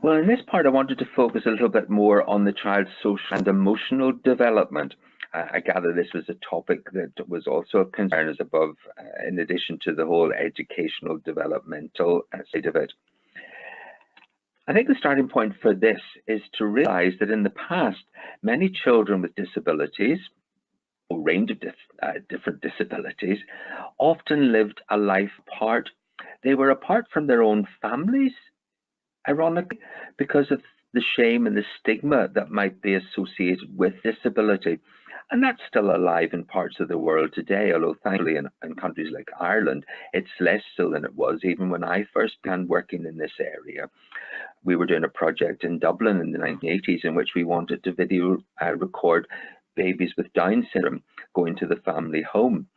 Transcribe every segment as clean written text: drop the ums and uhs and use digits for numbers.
Well, in this part, I wanted to focus a little bit more on the child's social and emotional development. I gather this was a topic that was also a concern as above, in addition to the whole educational developmental side of it. I think the starting point for this is to realize that in the past, many children with disabilities, a range of different disabilities, often lived a life apart. They were apart from their own families, ironically, because of the shame and the stigma that might be associated with disability. And that's still alive in parts of the world today, although thankfully in countries like Ireland, it's less so than it was even when I first began working in this area. We were doing a project in Dublin in the 1980s in which we wanted to video record babies with Down syndrome going to the family home.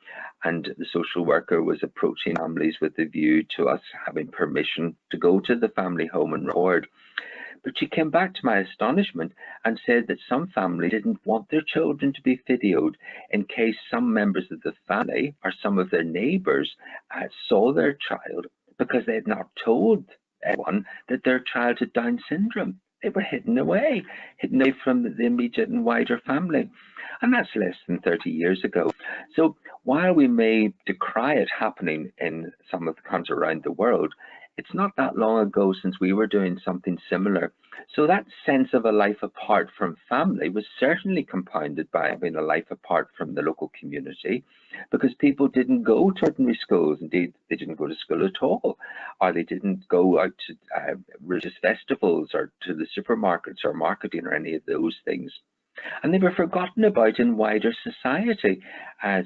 And the social worker was approaching families with a view to us having permission to go to the family home and record. But she came back to my astonishment and said that some families didn't want their children to be videoed in case some members of the family or some of their neighbours saw their child, because they had not told anyone that their child had Down syndrome. They were hidden away from the immediate and wider family. And that's less than 30 years ago. So while we may decry it happening in some of the countries around the world, it's not that long ago since we were doing something similar. So that sense of a life apart from family was certainly compounded by having a life apart from the local community, because people didn't go to ordinary schools. Indeed, they didn't go to school at all, or they didn't go out to religious festivals or to the supermarkets or marketing or any of those things. And they were forgotten about in wider society.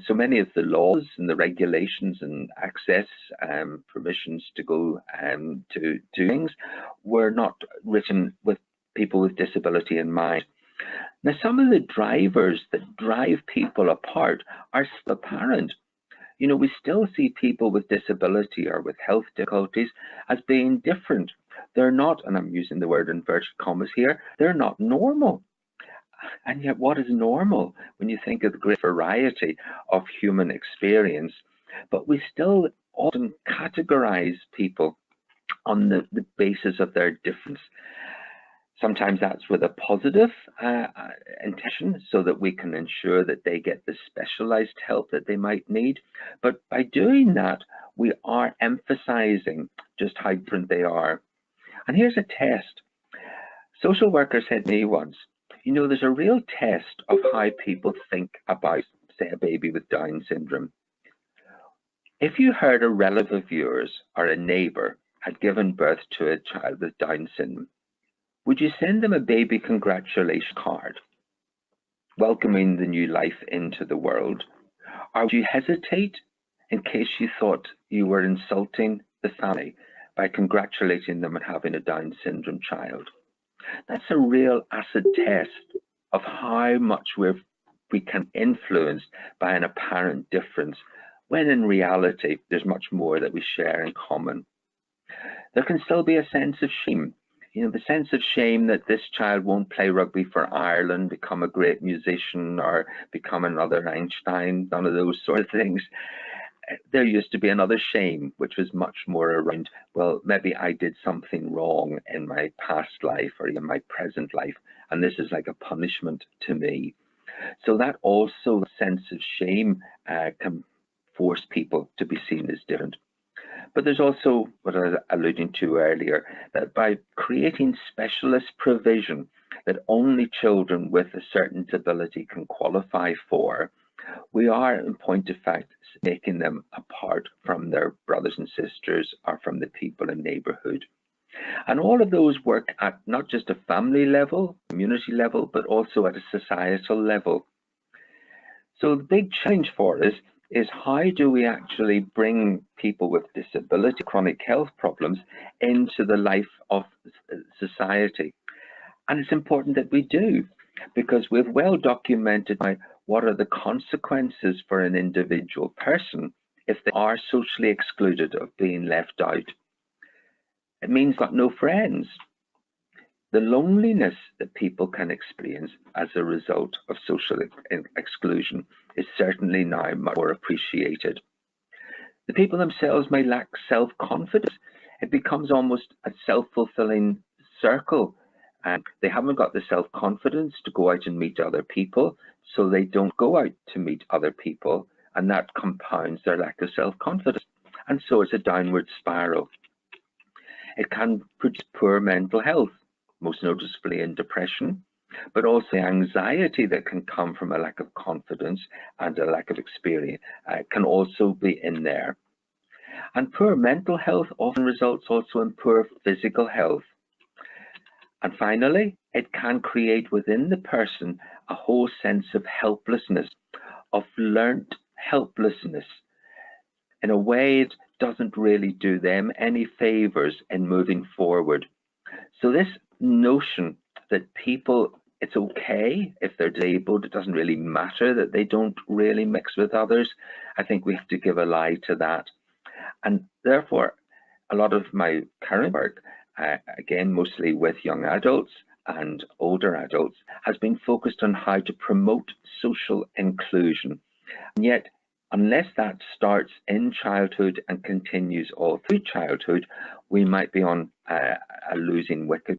So many of the laws and the regulations and access permissions to go to things were not written with people with disability in mind. Now, some of the drivers that drive people apart are still apparent. You know, we still see people with disability or with health difficulties as being different. They're not, and I'm using the word inverted commas here, they're not normal. And yet, what is normal when you think of the great variety of human experience? But we still often categorize people on the basis of their difference. Sometimes that's with a positive intention, so that we can ensure that they get the specialized help that they might need. But by doing that, we are emphasizing just how different they are. And here's a test. Social worker said to me once, you know, there's a real test of how people think about, say, a baby with Down syndrome. If you heard a relative of yours or a neighbor had given birth to a child with Down syndrome, would you send them a baby congratulation card, welcoming the new life into the world? Or would you hesitate in case you thought you were insulting the family by congratulating them on having a Down syndrome child? That's a real acid test of how much we can influence by an apparent difference, when in reality there's much more that we share in common. There can still be a sense of shame. You know, the sense of shame that this child won't play rugby for Ireland, become a great musician, or become another Einstein, none of those sort of things. There used to be another shame, which was much more around, well, maybe I did something wrong in my past life or in my present life, and this is like a punishment to me. So that also sense of shame can force people to be seen as different. But there's also what I was alluding to earlier, that by creating specialist provision that only children with a certain disability can qualify for, we are, in point of fact, making them apart from their brothers and sisters or from the people in neighbourhood. And all of those work at not just a family level, community level, but also at a societal level. So the big challenge for us is, how do we actually bring people with disability, chronic health problems, into the life of society? And it's important that we do, because we've well documented what are the consequences for an individual person if they are socially excluded, of being left out. It means got no friends. The loneliness that people can experience as a result of social exclusion is certainly now much more appreciated. The people themselves may lack self-confidence. It becomes almost a self-fulfilling circle, and they haven't got the self-confidence to go out and meet other people, so they don't go out to meet other people, and that compounds their lack of self-confidence, and so it's a downward spiral. It can produce poor mental health, most noticeably in depression, but also anxiety that can come from a lack of confidence and a lack of experience can also be in there. And poor mental health often results also in poor physical health. And finally, it can create within the person a whole sense of helplessness, of learnt helplessness, in a way it doesn't really do them any favors in moving forward. So this notion that people, it's okay if they're disabled, it doesn't really matter that they don't really mix with others, I think we have to give a lie to that. And therefore, a lot of my current work, again, mostly with young adults and older adults, has been focused on how to promote social inclusion. And yet, unless that starts in childhood and continues all through childhood, we might be on a losing wicket.